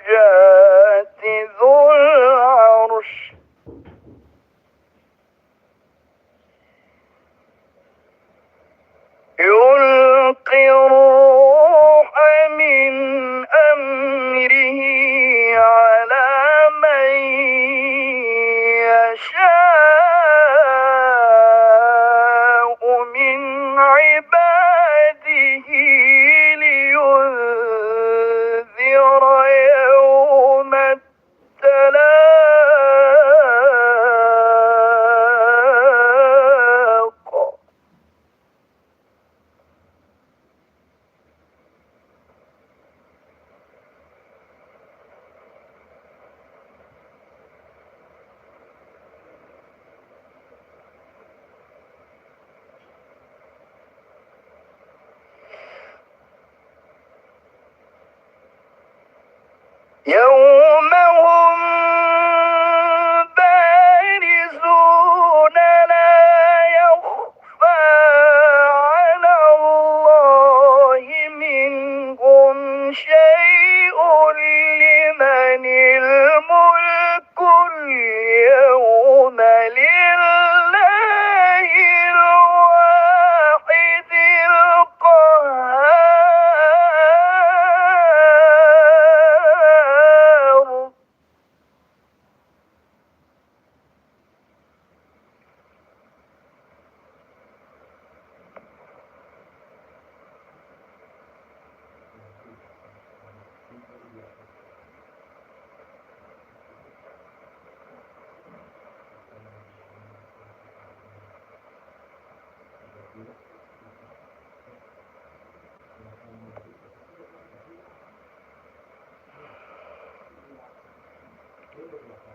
الناجات ذو العرش يلقي الروح من أمره على من يشاء من عباده لينذر يوم التلاق يوم هم بارزون لا يخفى على الله منهم شيء لمن الملك اليوم لله الواحد القهار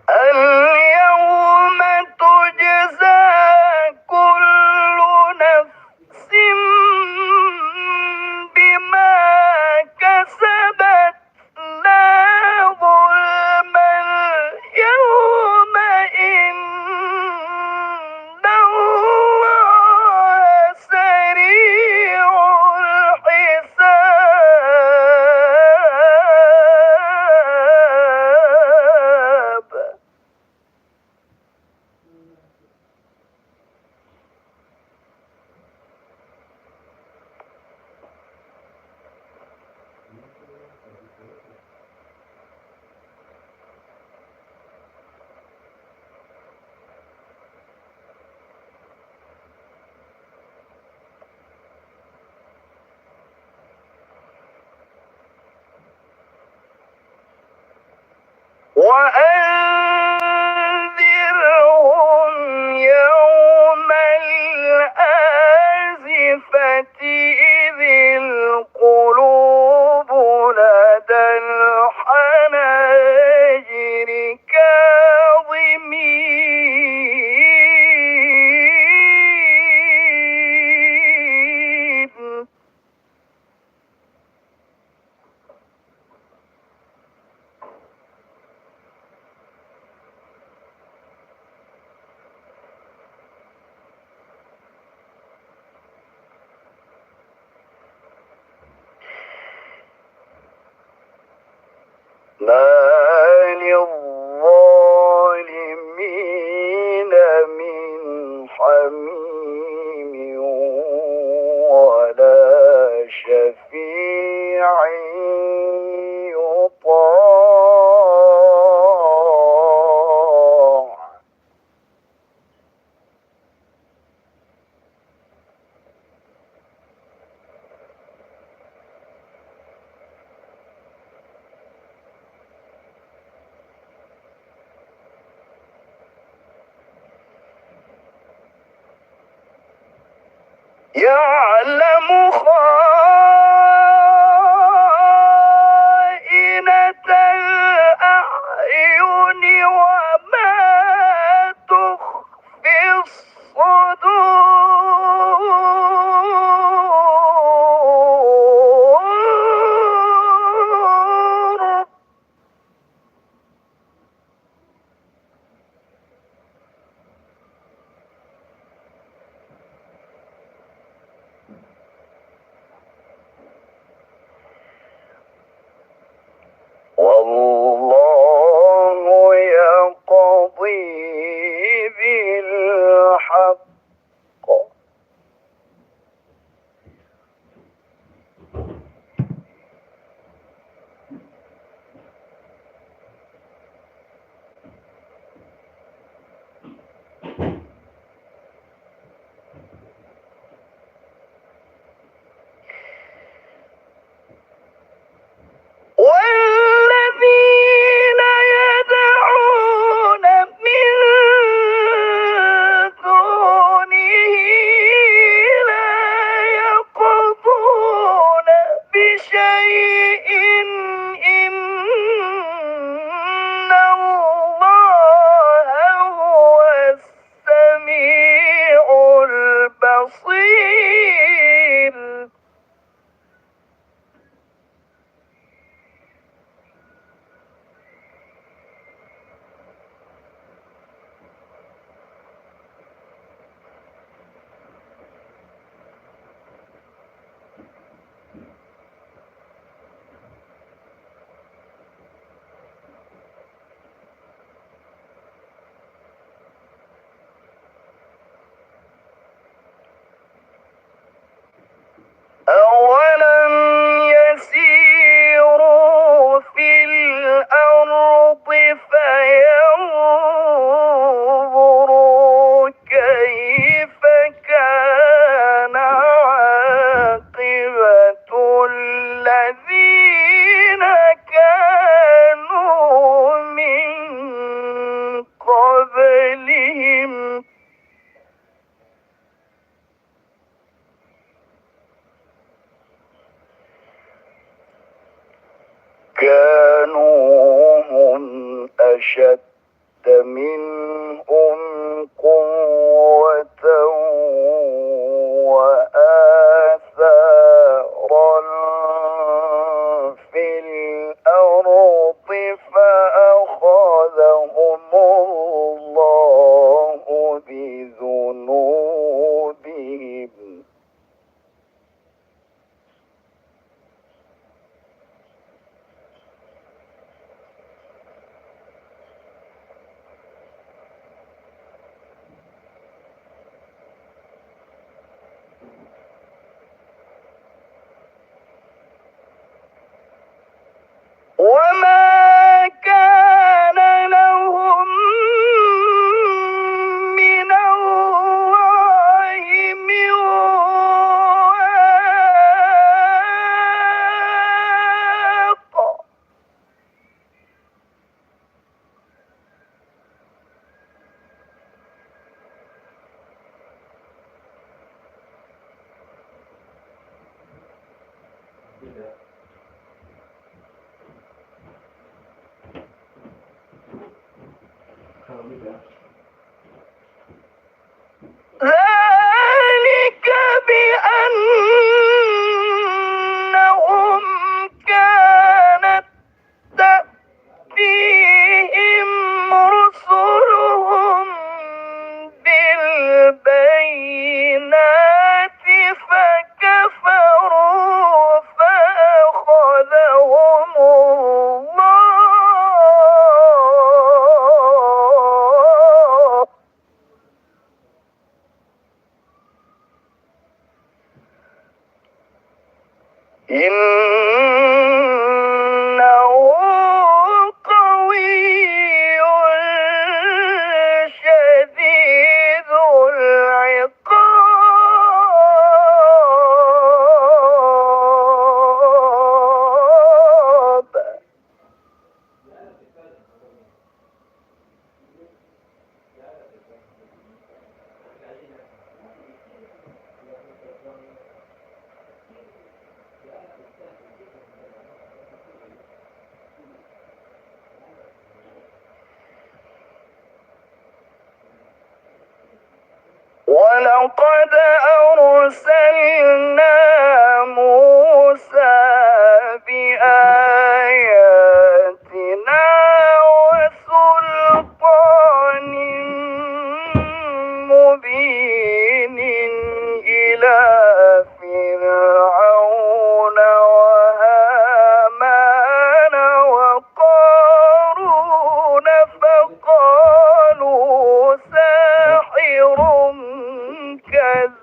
اليوم تجزى كل نفس بما كسبت لا ظلم اليوم إن الله سريع الحساب وأنذرهم يوم الآزفة إذ القلوب لدى الحناجر كاظمين ما للظالمين من حميم ولا شفيع يطاع يعلم خائنة الأعين وما تخفي الصدور أشد منهم قوة وآثارا في الأرض فأخذهم الله بذنوبهم. وما كان لهم من الله من واق. ذلك بأنهم كانت تأتيهم رسلهم بالبينات فكفروا فأخذهم الله إنه قوي شديد العقاب. ولقد أرسلنا موسى بآياتنا وسلطان مبين إلى فرعون وهامان وقارون فقالوا ساحر كذاب.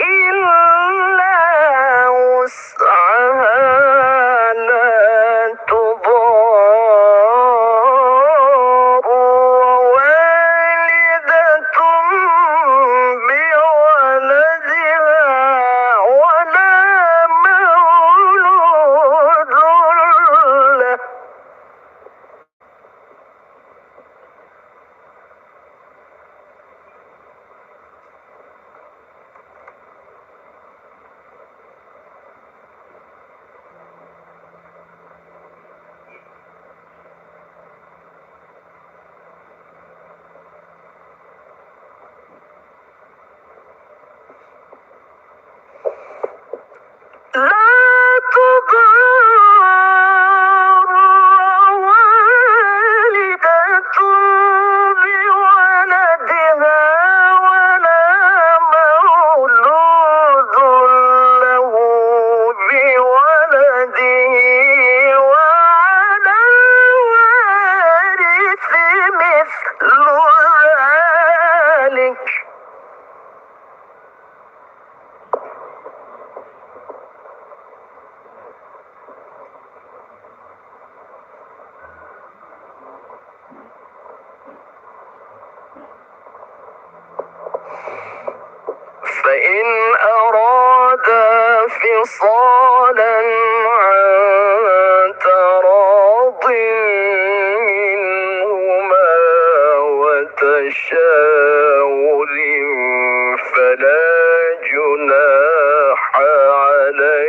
إلا وسعها لا تضار والدة بولدها ولا مولود له. لا تضار والدة بولدها ولا مولود له بولده وعلى الوارث مثل ذلك. فإن أرادا فصالا عن تراض منهما وتشاور فلا جناح عليهما.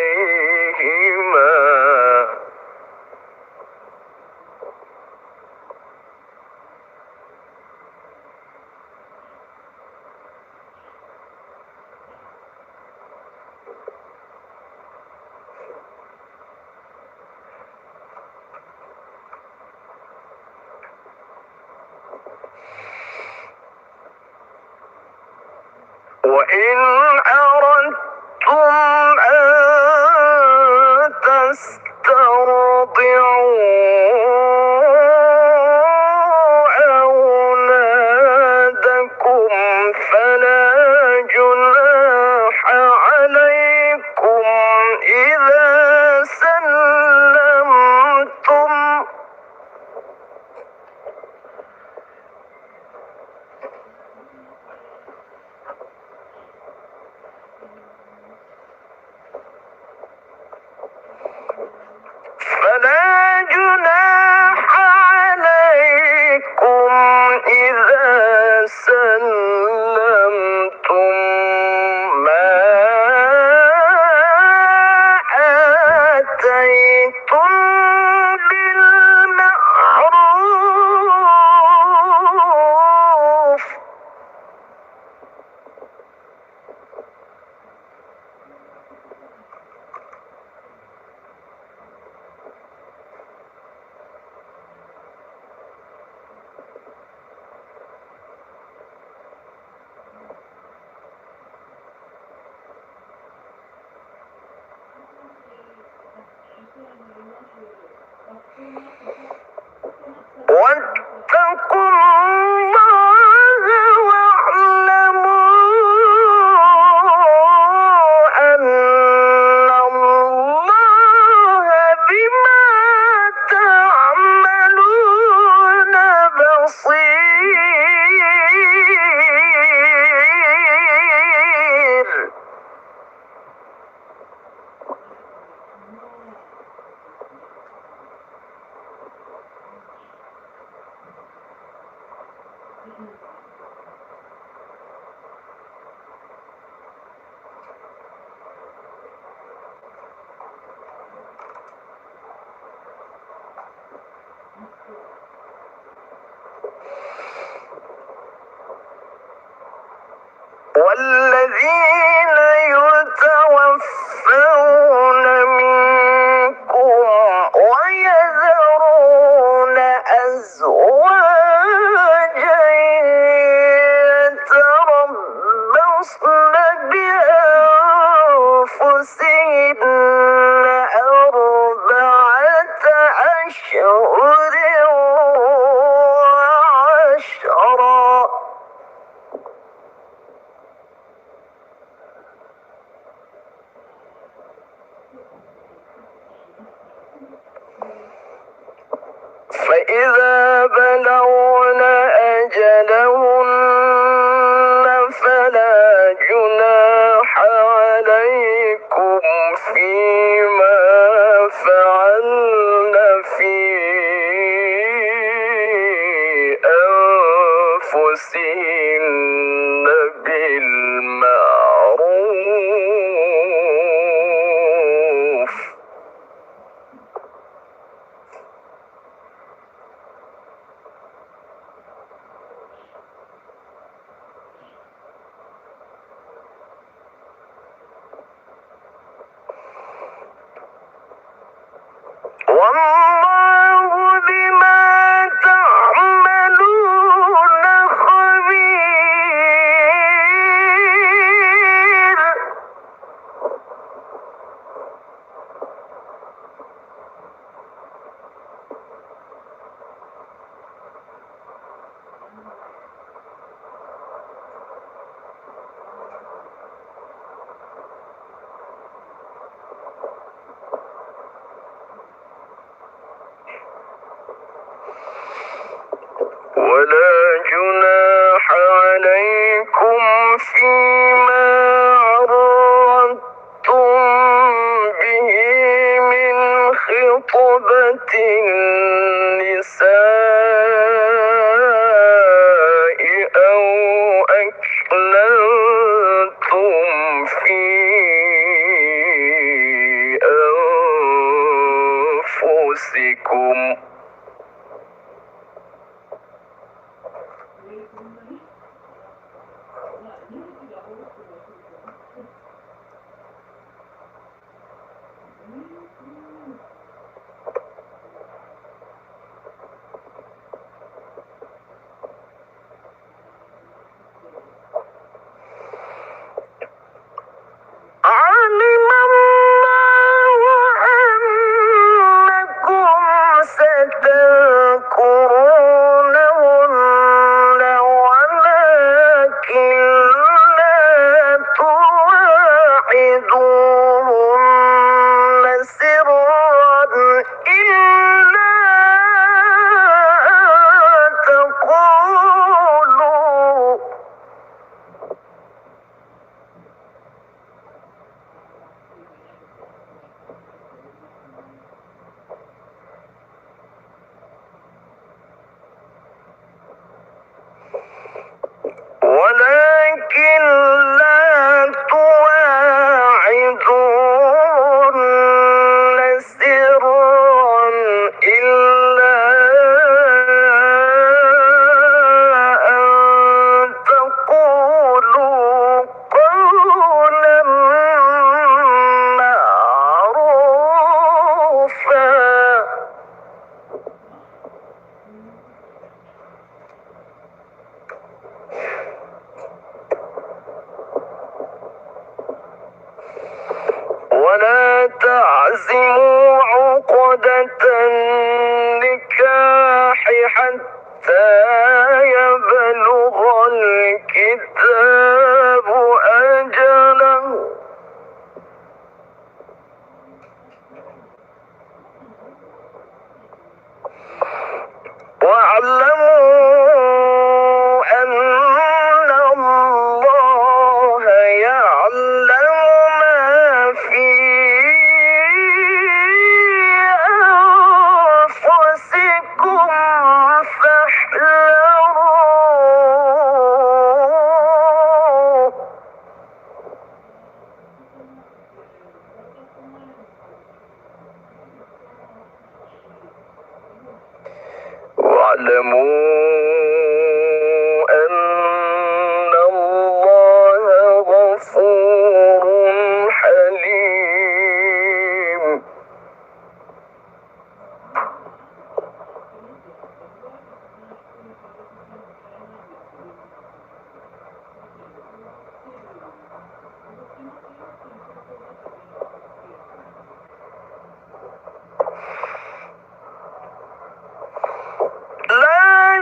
وإن أردتم أن تسترضعوا أولادكم فلا جناح عليكم إذا سلمتم ما آتيتم بالمعروف. واتقوا الله واعلموا أن الله بما تعملون بصير. والذين يتوفون منكم ويذرون أزواجا يتربصن بأنفسهن أربعة أشهر وعشرا. فإذا بلغن أجلهن فلا جناح عليكم فيما فعلن في أنفسهن بالمعروف. والله بما تعملون خبير. ولا جناح عليكم فيما عرضتم به من خطبة النساء أو أكننتم في أنفسكم. علم الله أنكم ستذكرونهن ولكن لا تواعدوهن سرا إلا أن تقولوا ولكن لا تواعدوهن سرا إلا أن تقولوا قولا معروفا. ولا تعزموا عقدة النكاح حتى يبلغ الكتاب أجله. واعلموا أن الله يعلم ما في أنفسكم فاحذروه. واعلموا أن الله غفور حليم. لا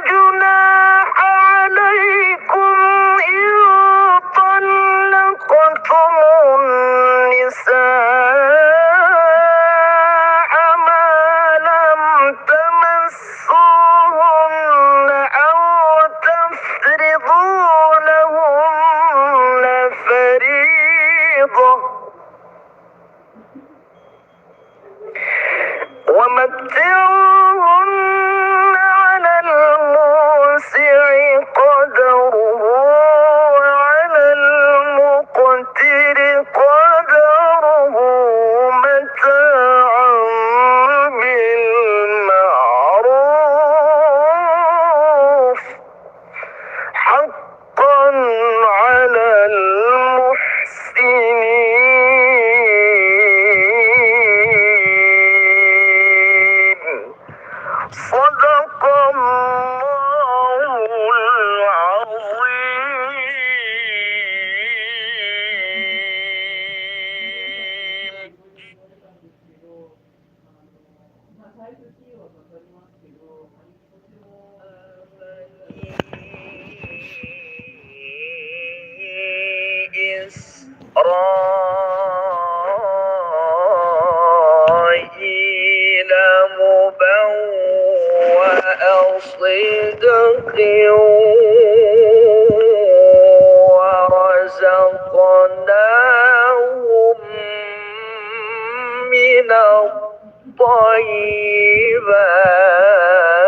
إسرائيل مبوأ صدق ورزقناهم من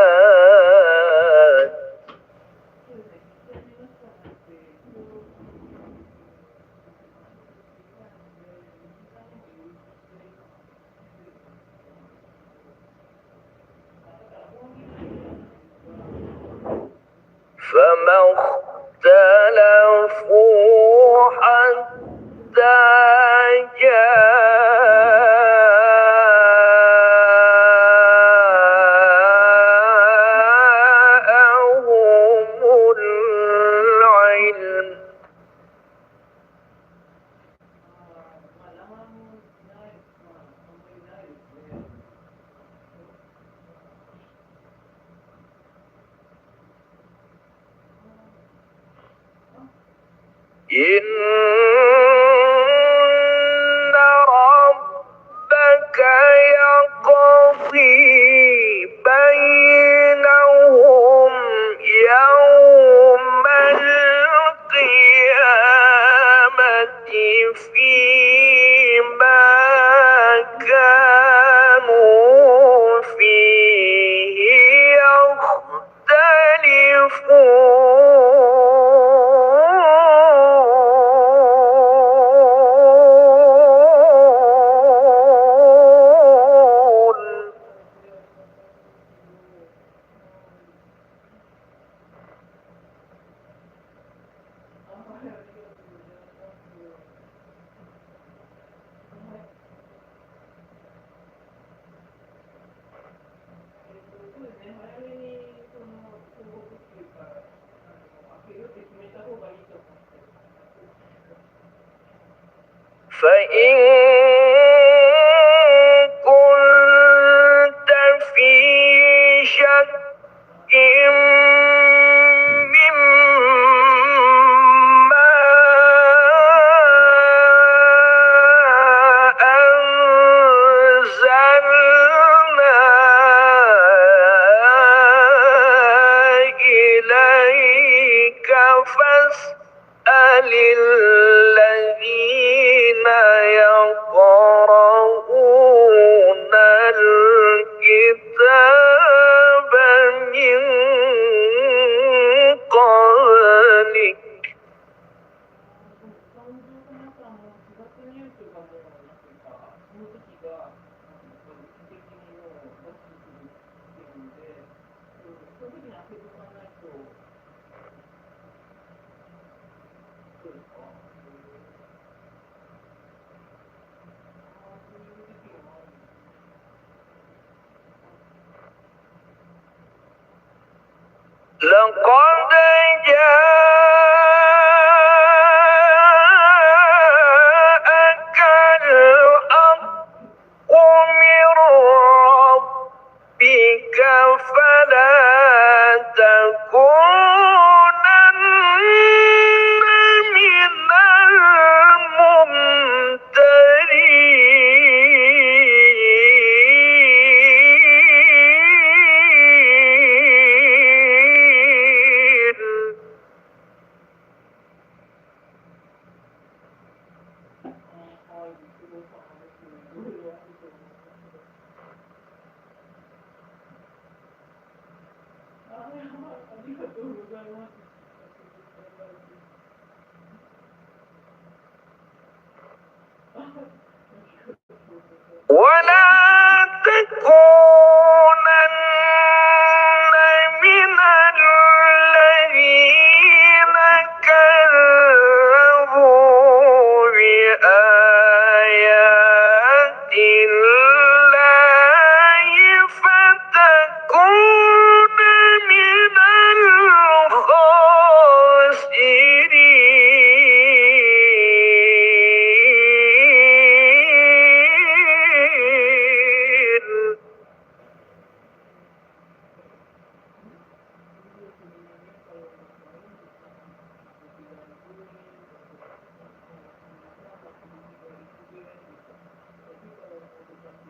الطيبات فما اختلفوا حتى جاءهم العلم إن ربك يقضي بينهم يوم القيامة فيما كانوا فيه يختلفون فإن كنت في شك مما أنزلنا إليك فاسأل الذين يقرؤون الكتاب من قبلك لقد جاءك الحق من ربك فلا تكونن من الممترين ولا تكونن من الذين كذبوا بآيات الله فتكون من الخاسرين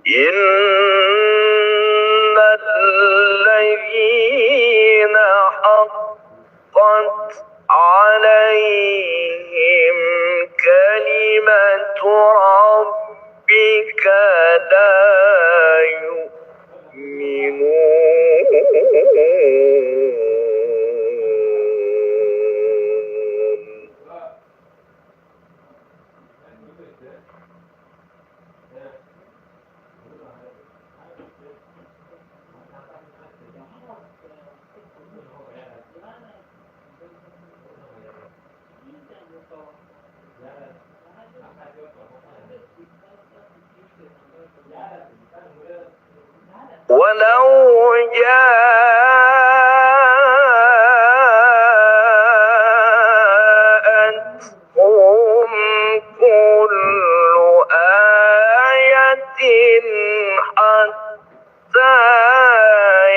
إن الذين حقت عليهم كلمة ربك لا يؤمنون. ولو جاءتهم كل آية حتى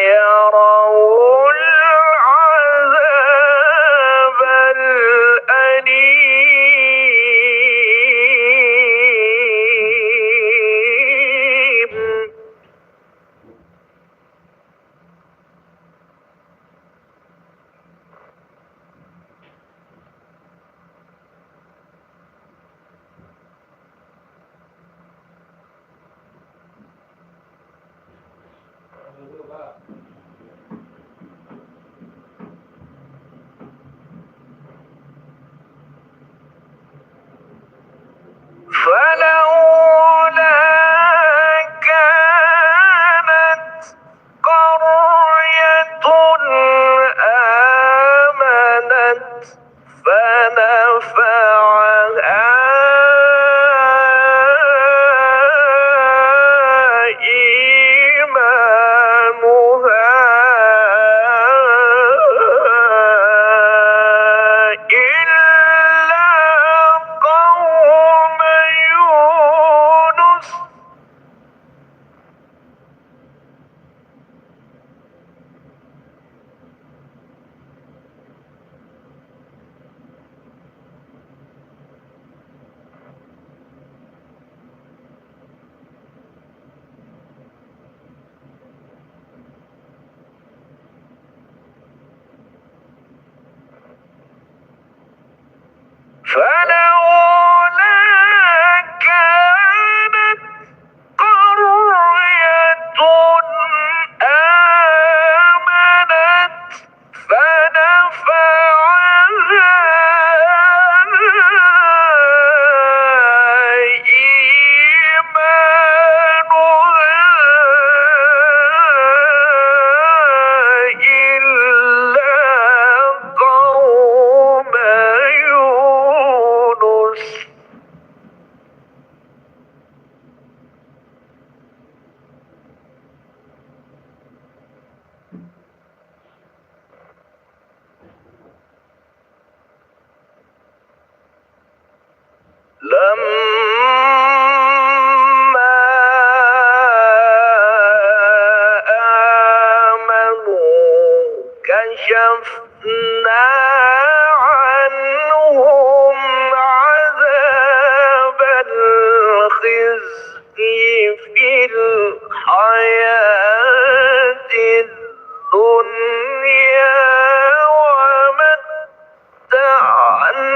يروا العذاب الأليم فلولا كانت قرية آمنت فنفعها إيمانها إلا قوم يونس. فلولا كانت قرية آمنت فنفعها إيمانها إلا قوم يونس. لما آمنوا كشفنا عنهم عذاب الخزي في الحياة الدنيا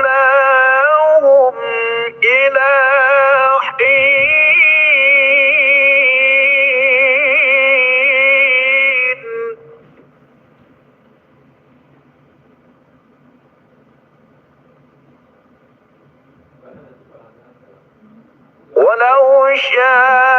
ومتعناهم إلى حين. ولو شاء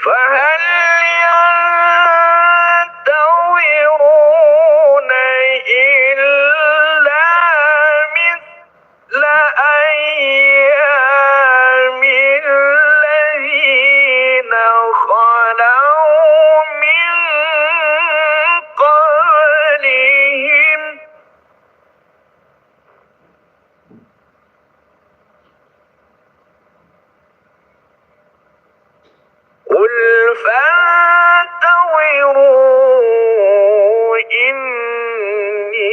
فهل ينتظرون إلا مثل أيام الذين خلوا من قبلهم قل فانتظروا إني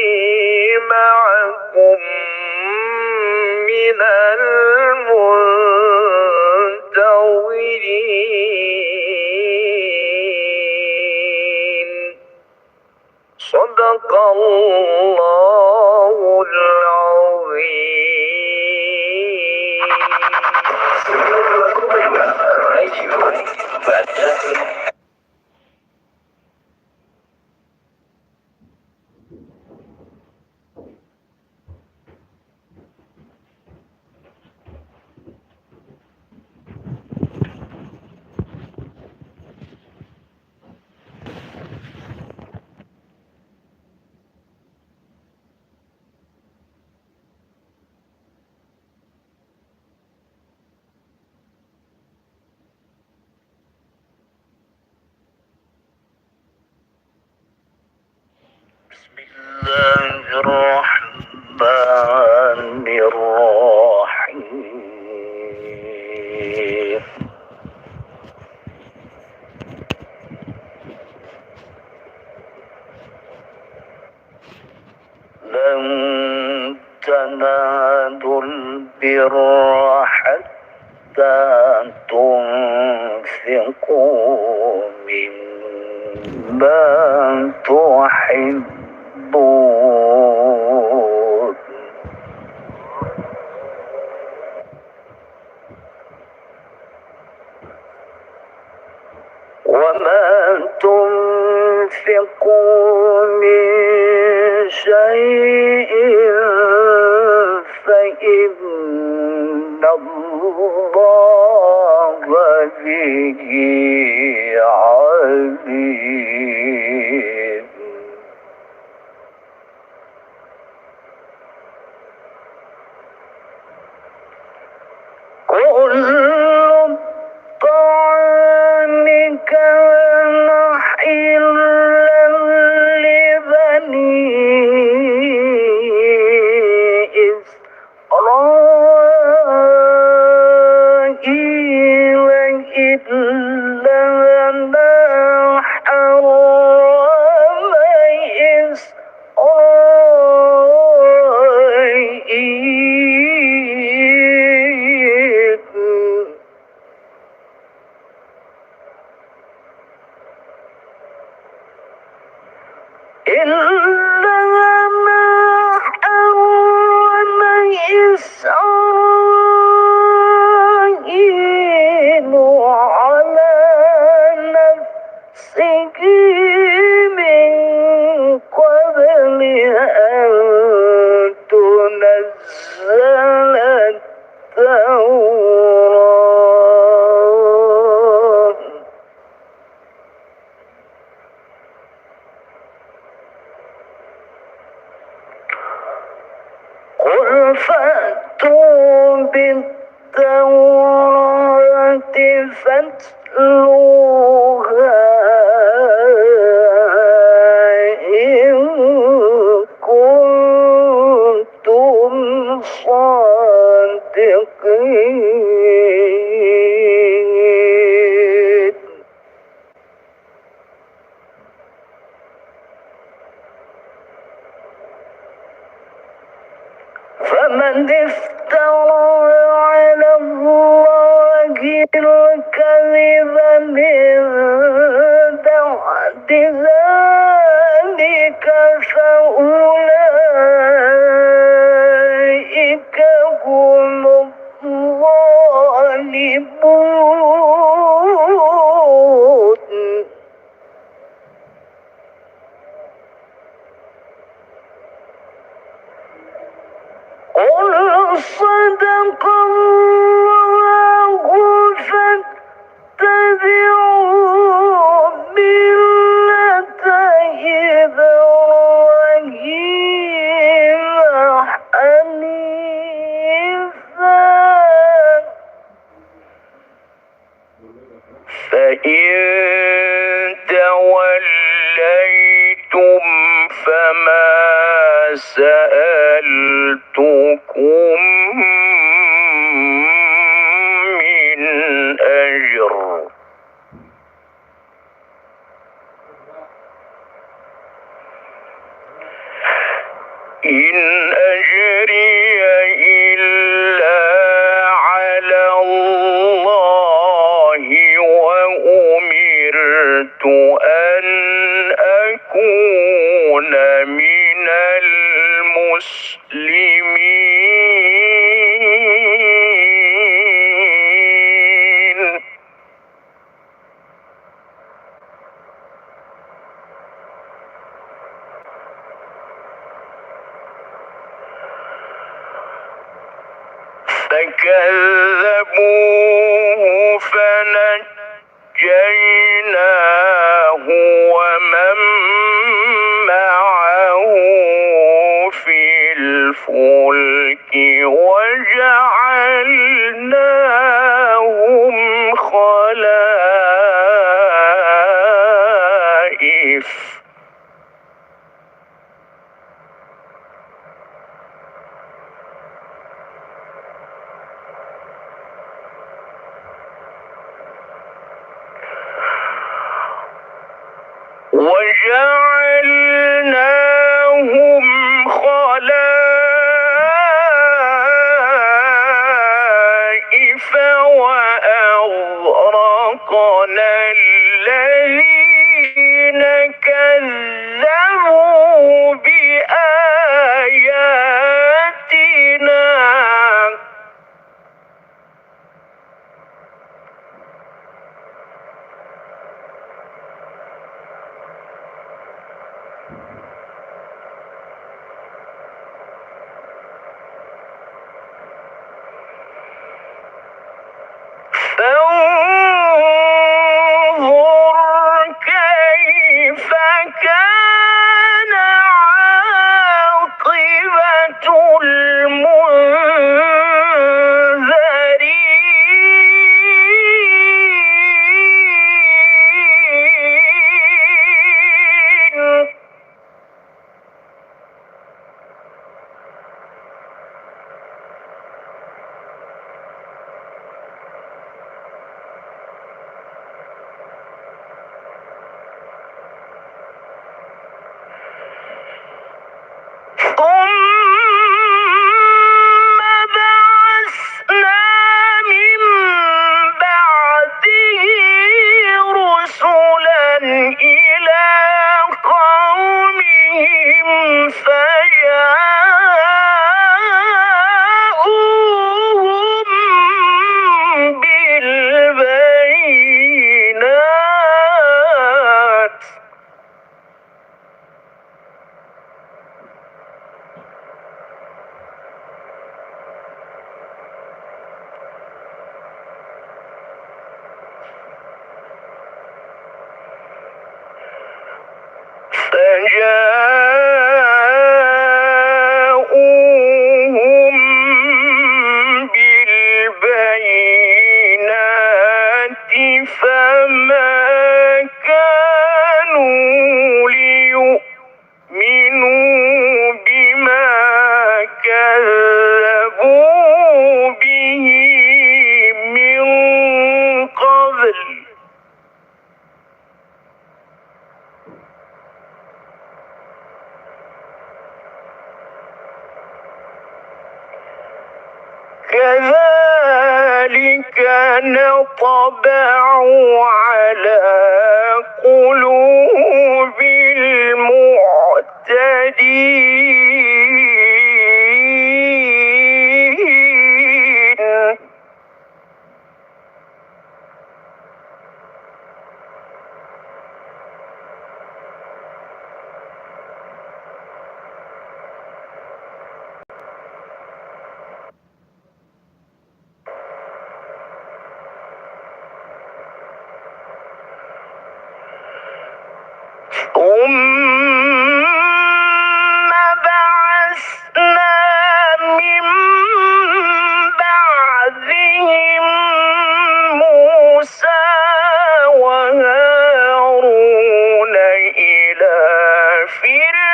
معكم من المنتظرين صدق الله العظيم. بسم الله الرحمن الرحيم لن تنالوا البر حتى تنفقوا مما تحبون وما تنفقوا من شيء فإن الله به عليم كل الطعام كان حلا لبني إسرائيل إلا ما حرم إسرائيل إلا ما حرم إسرائيل على نفسه من قبل أن تنزل التوراة قل فأتوا بالتوراة فاتلوها إن كنتم صادقين فمن افترى على الله الكذب من بعد ذلك فأولئك هم الظالمون. قل صدق الله فاتبعوا ملة إبراهيم حنيفا فإن توليتم فما سألتكم من أجر إن أجري إلا على الله وأمرت أن أكون من المسلمين. فكذبوه فنجيناه ومن معه في الفلك وجعلناهم خلائف وأغرقنا الذين كذبوا بآياتنا. فانظر كيف كان عاقبة المنذرين. ثم بعثنا من بعده رسلا إلى قومهم فجاءوهم بالبينات فجاءوهم بالبينات فما كانوا ليؤمنوا بما كذبوا به من قبل كذلك كذلك نطبع على قلوب المعتدين ثم بعثنا من بعدهم موسى وهارون إلى فرعون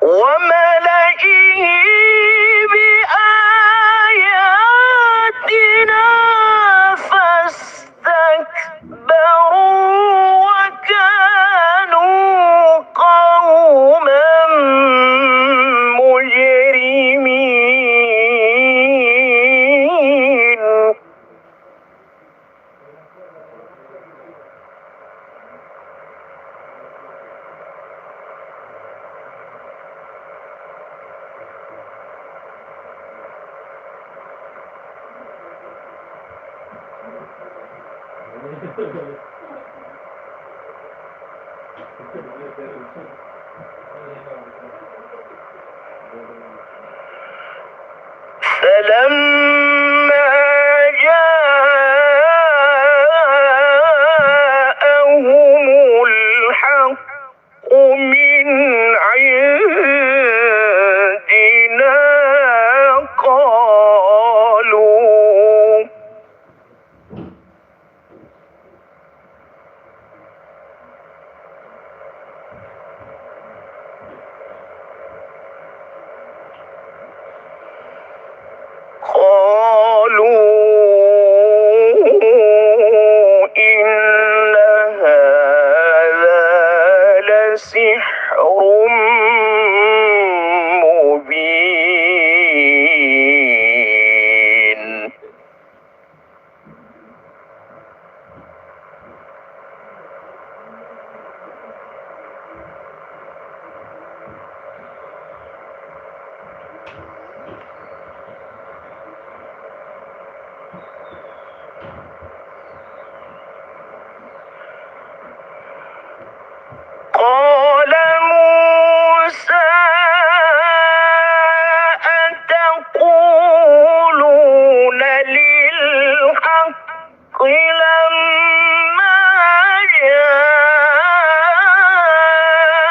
وملئه بآياتنا فاستكبروا وكانوا قوما مجرمين فلما جاءهم الحق من عندنا قالوا إن هذا لسحر مبين قال موسى أتقولون للحق لما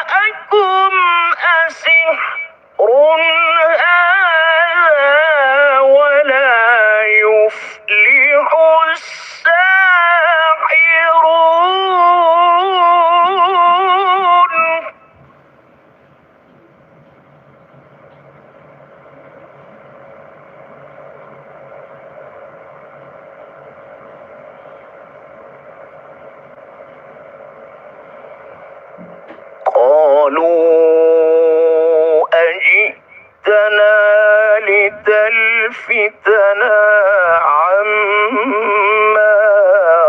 جاءكم أسحر هذا ولا يفلح الساحرون قالوا أجئتنا لتلفتنا عما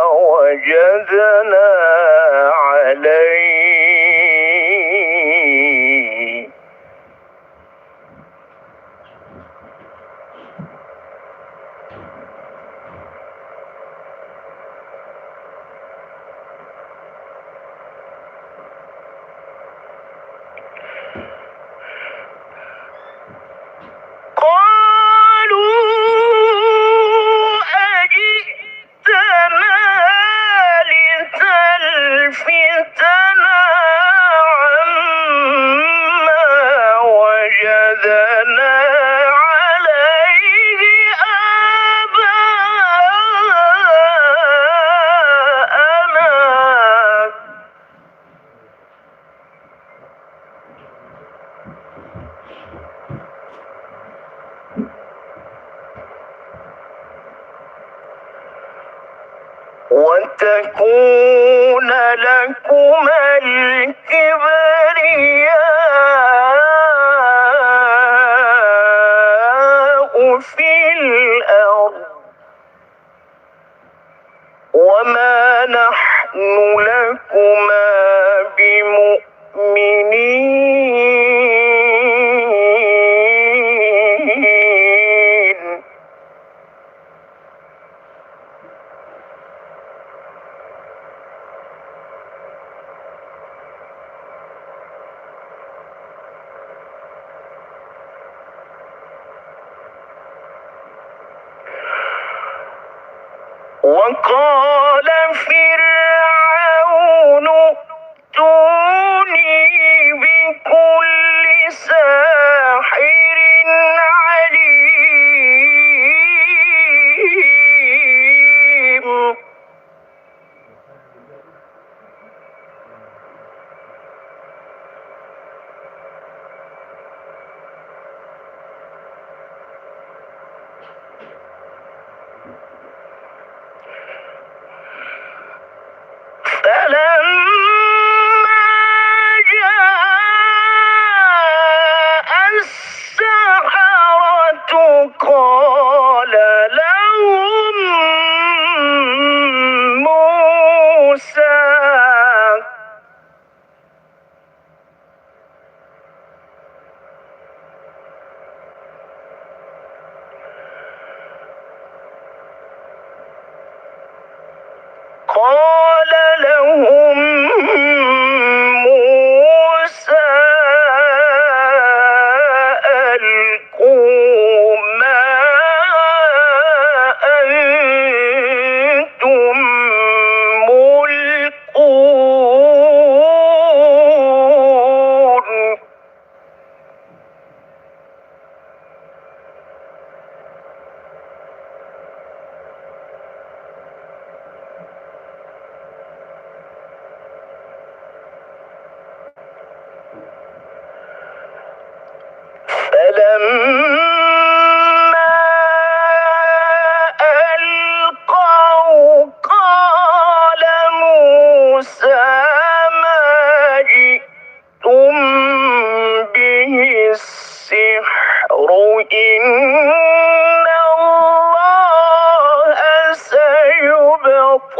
وجدنا عليه قالوا وتكون لكما الكبرياء في الأرض وما نحن لكما بمؤمنين. وقال فرعون ائتوني بكل ساحر عليم. فلما جاء السحرة قال لهم موسى ألقوا ما أنتم ملقون. فلما ألقوا قال موسى ما جئتم به السحر إن الله سيبطله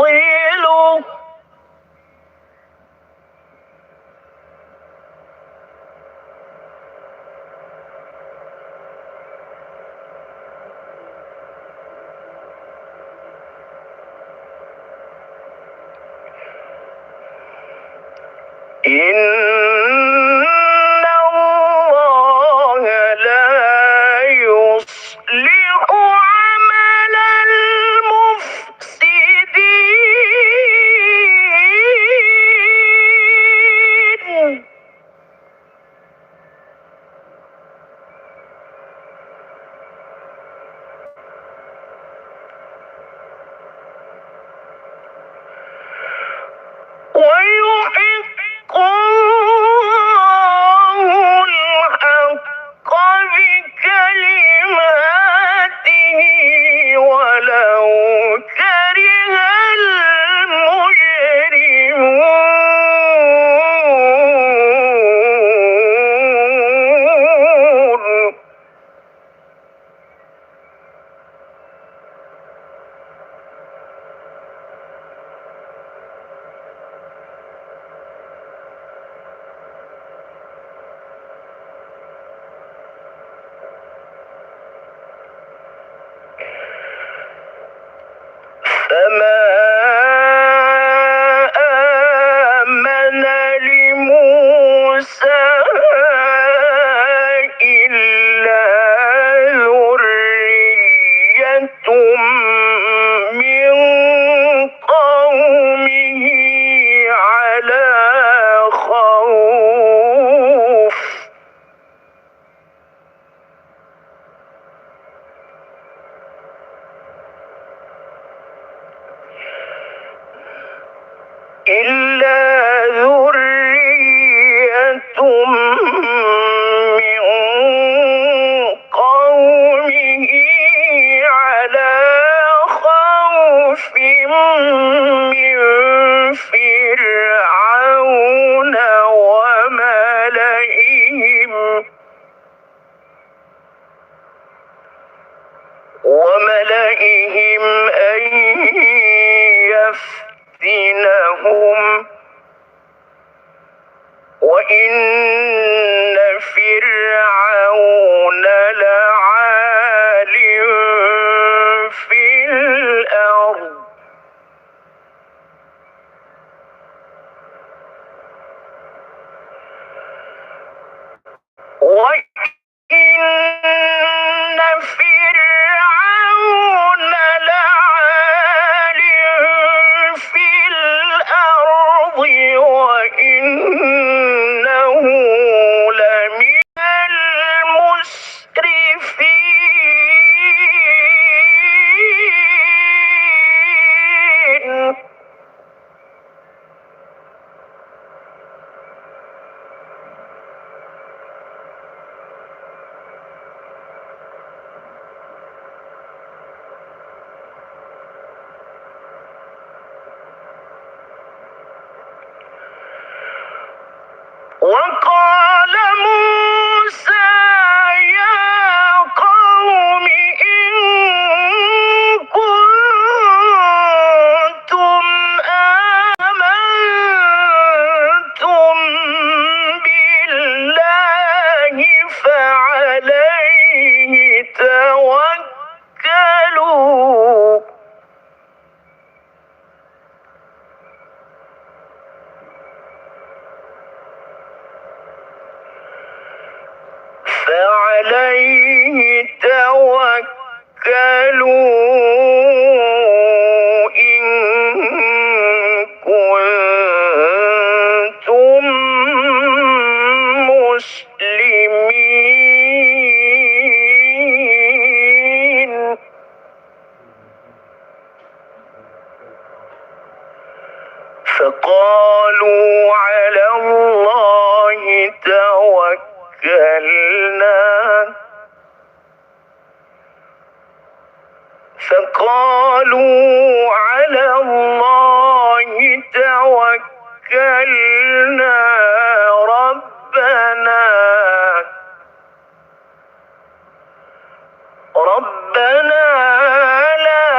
إن الله لا يصلح عمل المفسدين. ويحق الله الحق بكلماته ولو كره المجرمون. فما آمن لموسى إلا ذرية من قومه على خوف إلا ذرية من قومه على خوف من فرعون وملئهم أن يفتنهم وإن فرعون لعال في الأرض وإن فرعون لعال في الأرض وإنه لمن المسرفين. وقال موسى يا قوم إن كنتم آمنتم بالله فعليه توكلوا إن كنتم مسلمين. فقالوا على الله توكلنا ربنا لا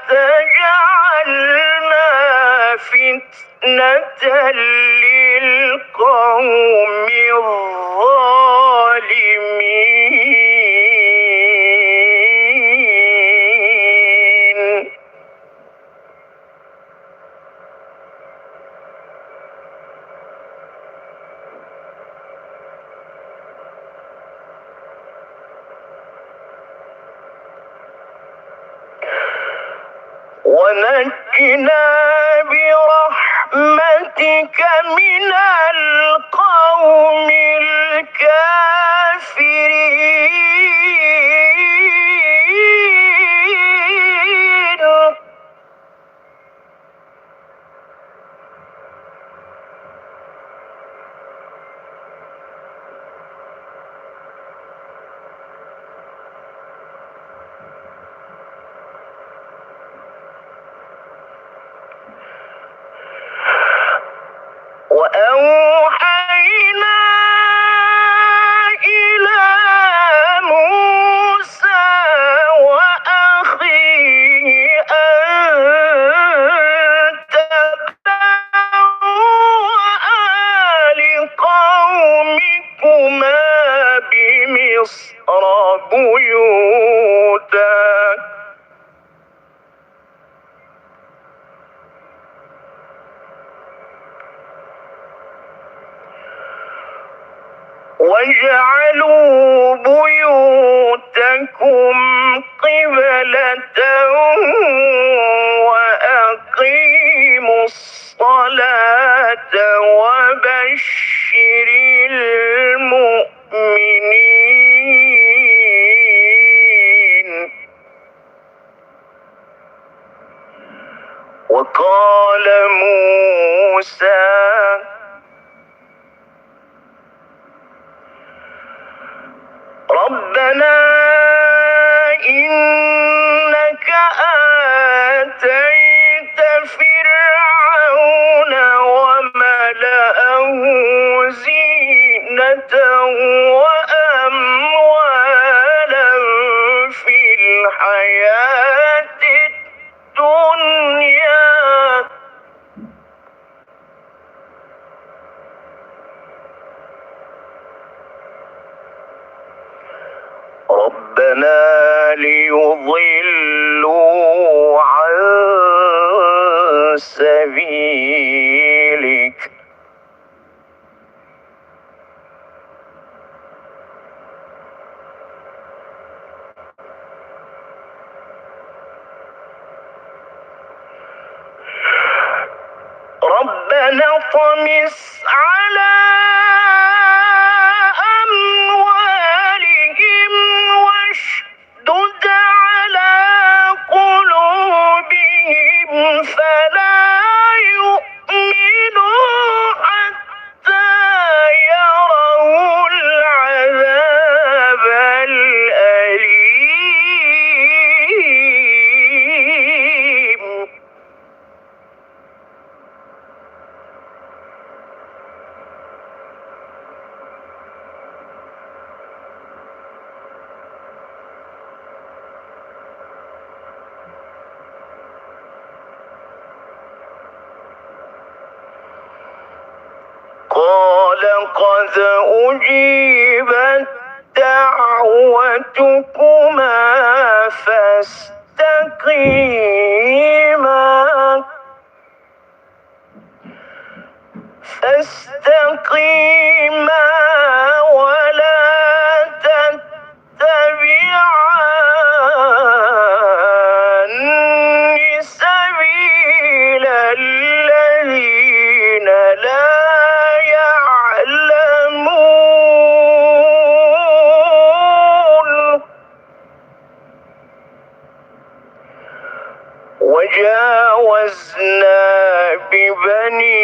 تجعلنا فتنة للقوم الظالمين. ونجنا برحمتك من القوم الكافرين. وأوحينا إلى موسى وأخيه أن تبوأ لقومكما بمصر بيوتا واجعلوا بيوتكم قبلة وأقيموا الصلاة وبشر المؤمنين. وقال موسى ربنا إنك آتيت فرعون وملأه زينة وأموالا في الحياة الدنيا ربنا ليضلوا عن سبيلك ربنا طمس على أموالهم واشدد على قلوبهم فلا يؤمنوا حتى يروا العذاب الأليم قال قد أجيبت دعوتكما فاستقيما ولا تتبعان سبيل الذين لا يعلمون وجاوزنا ببني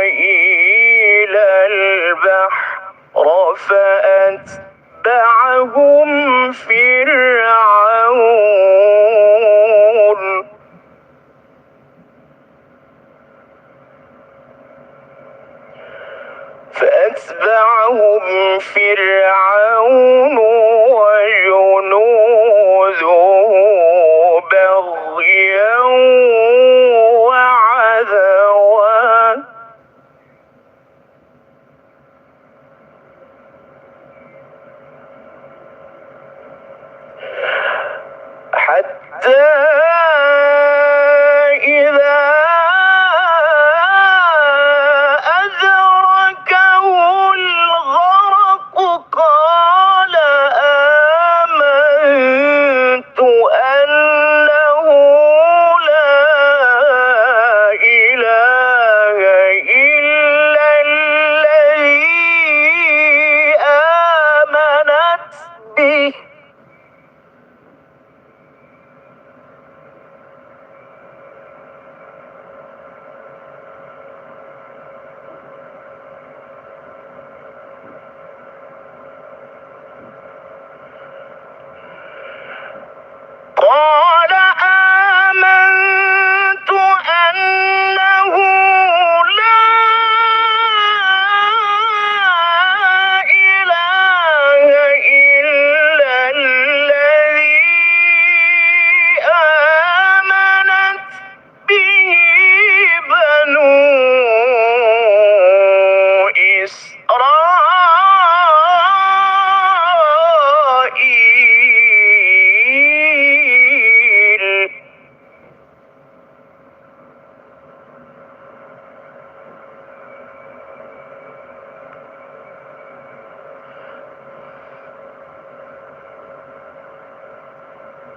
إسرائيل البحر فأتبعهم فرعون وجنوده بغيا وعدوا حتى إذا أدركه الغرق قال آمنت أنه لا إله إلا الذي آمنت به قال آمنت أنه لا إله إلا الذي آمنت به بنو إسرائيل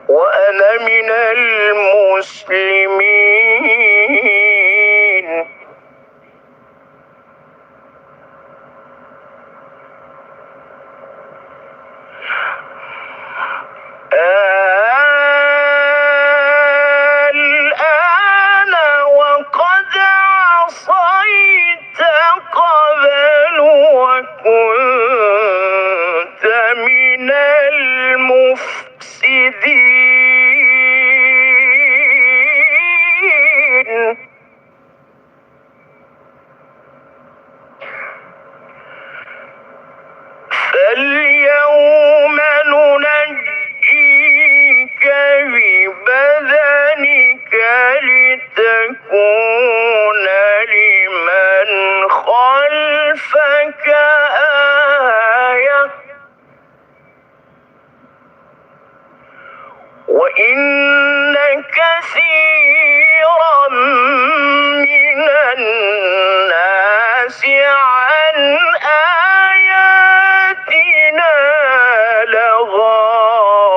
وأنا من المسلمين الآن وقد عصيت قبل وكنت من وإن كثيرا من الناس عن آياتنا لغافلون.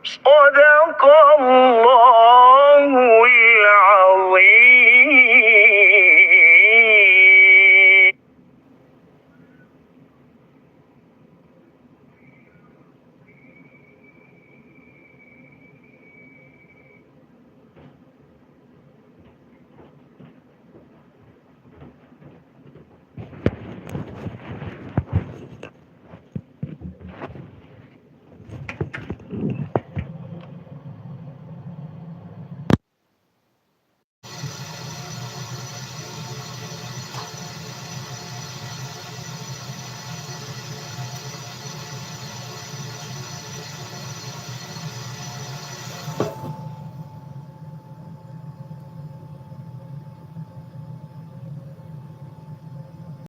صدق الله.